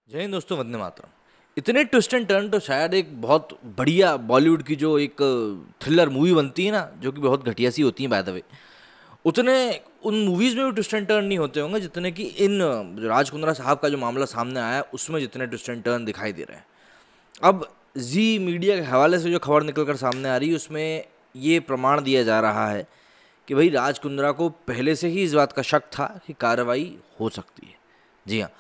जय हिंद दोस्तों, वंदे मातरम। इतने ट्विस्ट एंड टर्न तो शायद एक बहुत बढ़िया बॉलीवुड की जो एक थ्रिलर मूवी बनती है ना, जो कि बहुत घटिया सी होती है बाय द वे, उतने उन मूवीज़ में भी ट्विस्ट एंड टर्न नहीं होते होंगे जितने कि इन जो राज कुंद्रा साहब का जो मामला सामने आया उसमें जितने ट्विस्ट एंड टर्न दिखाई दे रहे हैं। अब जी मीडिया के हवाले से जो खबर निकल कर सामने आ रही है उसमें ये प्रमाण दिया जा रहा है कि भाई राज कुंद्रा को पहले से ही इस बात का शक था कि कार्रवाई हो सकती है। जी हाँ,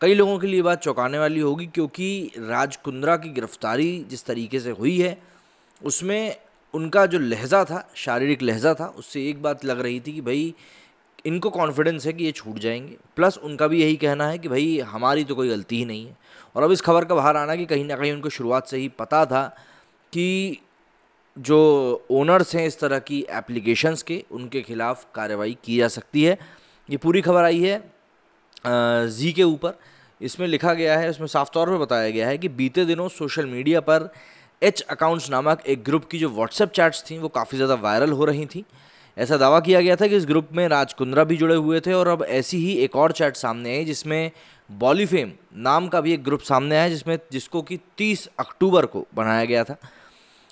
कई लोगों के लिए बात चौंकाने वाली होगी, क्योंकि राज कुंद्रा की गिरफ्तारी जिस तरीके से हुई है उसमें उनका जो लहजा था, शारीरिक लहजा था, उससे एक बात लग रही थी कि भाई इनको कॉन्फिडेंस है कि ये छूट जाएंगे। प्लस उनका भी यही कहना है कि भाई हमारी तो कोई गलती ही नहीं है। और अब इस खबर का बाहर आना कि कहीं ना कहीं उनको शुरुआत से ही पता था कि जो ओनर्स हैं इस तरह की एप्लीकेशंस के, उनके खिलाफ कार्रवाई की जा सकती है। ये पूरी खबर आई है जी के ऊपर। इसमें लिखा गया है, इसमें साफ तौर पर बताया गया है कि बीते दिनों सोशल मीडिया पर एच अकाउंट्स नामक एक ग्रुप की जो व्हाट्सएप चैट्स थी वो काफ़ी ज़्यादा वायरल हो रही थी। ऐसा दावा किया गया था कि इस ग्रुप में राज कुंद्रा भी जुड़े हुए थे। और अब ऐसी ही एक और चैट सामने आई जिसमें बॉलीफेम नाम का भी एक ग्रुप सामने आया जिसको कि 30 अक्टूबर को बनाया गया था।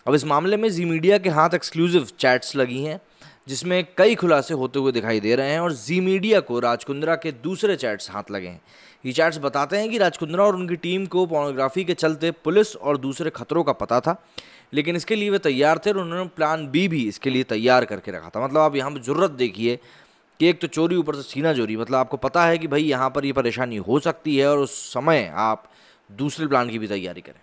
अब इस मामले में जी मीडिया के हाथ एक्सक्लूसिव चैट्स लगी हैं जिसमें कई खुलासे होते हुए दिखाई दे रहे हैं, और जी मीडिया को राज कुंद्रा के दूसरे चैट्स हाथ लगे हैं। ये चैट्स बताते हैं कि राज कुंद्रा और उनकी टीम को पोर्नोग्राफी के चलते पुलिस और दूसरे खतरों का पता था, लेकिन इसके लिए वे तैयार थे और उन्होंने प्लान बी भी इसके लिए तैयार करके रखा था। मतलब आप यहाँ पर जरूरत देखिए कि एक तो चोरी, ऊपर से सीना चोरी। मतलब आपको पता है कि भाई यहाँ पर ये परेशानी हो सकती है और उस समय आप दूसरे प्लान की भी तैयारी करें।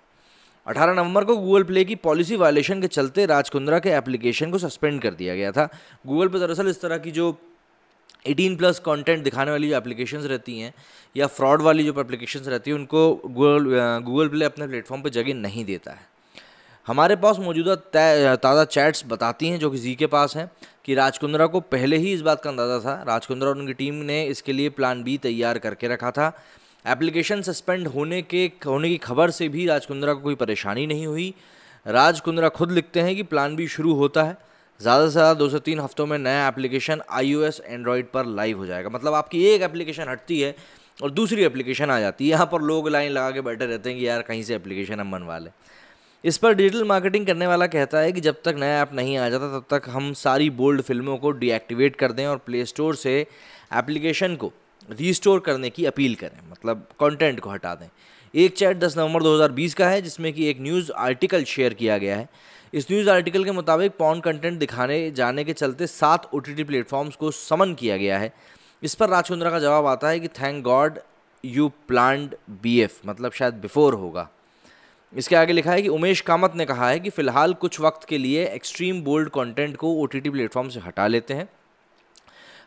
18 नवंबर को गूगल प्ले की पॉलिसी वायलेशन के चलते राज कुंद्रा के एप्लीकेशन को सस्पेंड कर दिया गया था। गूगल पे दरअसल इस तरह की जो 18+ कंटेंट दिखाने वाली जो एप्लीकेशंस रहती हैं या फ्रॉड वाली जो एप्लीकेशंस रहती हैं उनको गूगल प्ले अपने प्लेटफॉर्म पे जगह नहीं देता है। हमारे पास मौजूदा ताज़ा चैट्स बताती हैं, जो कि जी के पास हैं, कि राज कुंद्रा को पहले ही इस बात का अंदाज़ा था। राज कुंद्रा और उनकी टीम ने इसके लिए प्लान बी तैयार करके रखा था। एप्लीकेशन सस्पेंड होने की खबर से भी राज कुंद्रा को कोई परेशानी नहीं हुई। राज कुंद्रा खुद लिखते हैं कि प्लान बी शुरू होता है, ज़्यादा से ज़्यादा 2 से 3 हफ्तों में नया एप्लीकेशन iOS एंड्रॉयड पर लाइव हो जाएगा। मतलब आपकी एक एप्लीकेशन हटती है और दूसरी एप्लीकेशन आ जाती है। यहाँ पर लोग लाइन लगा के बैठे रहते हैं कि यार कहीं से एप्लीकेशन हम बनवा लें। इस पर डिजिटल मार्केटिंग करने वाला कहता है कि जब तक नया ऐप नहीं आ जाता तब तक हम सारी बोल्ड फिल्मों को डीएक्टिवेट कर दें और प्ले स्टोर से एप्लीकेशन को रीस्टोर करने की अपील करें, मतलब कंटेंट को हटा दें। एक चैट 10 नवंबर 2020 का है जिसमें कि एक न्यूज़ आर्टिकल शेयर किया गया है। इस न्यूज़ आर्टिकल के मुताबिक पॉर्न कंटेंट दिखाने जाने के चलते 7 OTT प्लेटफॉर्म्स को समन किया गया है। इस पर राज कुंद्रा का जवाब आता है कि thank God you planned BF, मतलब शायद बिफोर होगा। इसके आगे लिखा है कि उमेश कामत ने कहा है कि फिलहाल कुछ वक्त के लिए एक्सट्रीम बोल्ड कंटेंट को OTT प्लेटफॉर्म से हटा लेते हैं।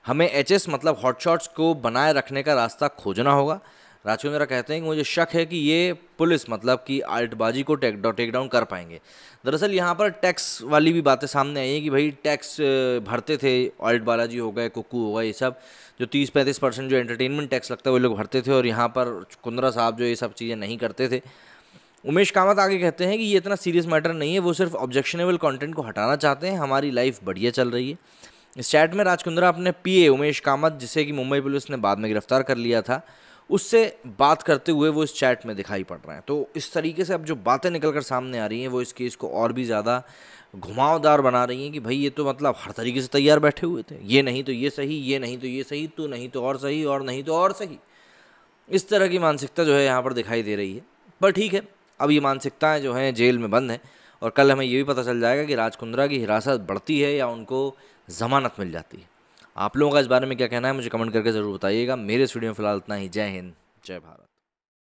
हमें HS मतलब हॉटशॉट्स को बनाए रखने का रास्ता खोजना होगा। राज कुंद्रा कहते हैं कि मुझे शक है कि ये पुलिस मतलब कि आल्टबाजी को टेक डाउन कर पाएंगे। दरअसल यहाँ पर टैक्स वाली भी बातें सामने आई हैं कि भाई टैक्स भरते थे, आल्ट बालाजी हो गए, कुक्कू हो गए, ये सब जो 30-35% जो एंटरटेनमेंट टैक्स लगता है वो लोग भरते थे, और यहाँ पर कुंद्रा साहब जो ये सब चीज़ें नहीं करते थे। उमेश कामत आगे कहते हैं कि ये इतना सीरियस मैटर नहीं है, वो सिर्फ ऑब्जेक्शनेबल कंटेंट को हटाना चाहते हैं। हमारी लाइफ बढ़िया चल रही है। इस चैट में राज कुंद्रा अपने PA उमेश कामत, जिसे कि मुंबई पुलिस ने बाद में गिरफ्तार कर लिया था, उससे बात करते हुए वो इस चैट में दिखाई पड़ रहे हैं। तो इस तरीके से अब जो बातें निकल कर सामने आ रही हैं वो इस केस को और भी ज़्यादा घुमावदार बना रही हैं कि भाई ये तो मतलब हर तरीके से तैयार बैठे हुए थे, ये नहीं तो ये सही, ये नहीं तो ये सही, तो नहीं तो और सही, और नहीं तो और सही। इस तरह की मानसिकता जो है यहाँ पर दिखाई दे रही है। पर ठीक है, अब ये मानसिकताएं जो हैं जेल में बंद हैं, और कल हमें ये भी पता चल जाएगा कि राज कुंद्रा की हिरासत बढ़ती है या उनको ज़मानत मिल जाती है। आप लोगों का इस बारे में क्या कहना है मुझे कमेंट करके ज़रूर बताइएगा। मेरे इस वीडियो में फिलहाल इतना ही। जय हिंद, जय भारत।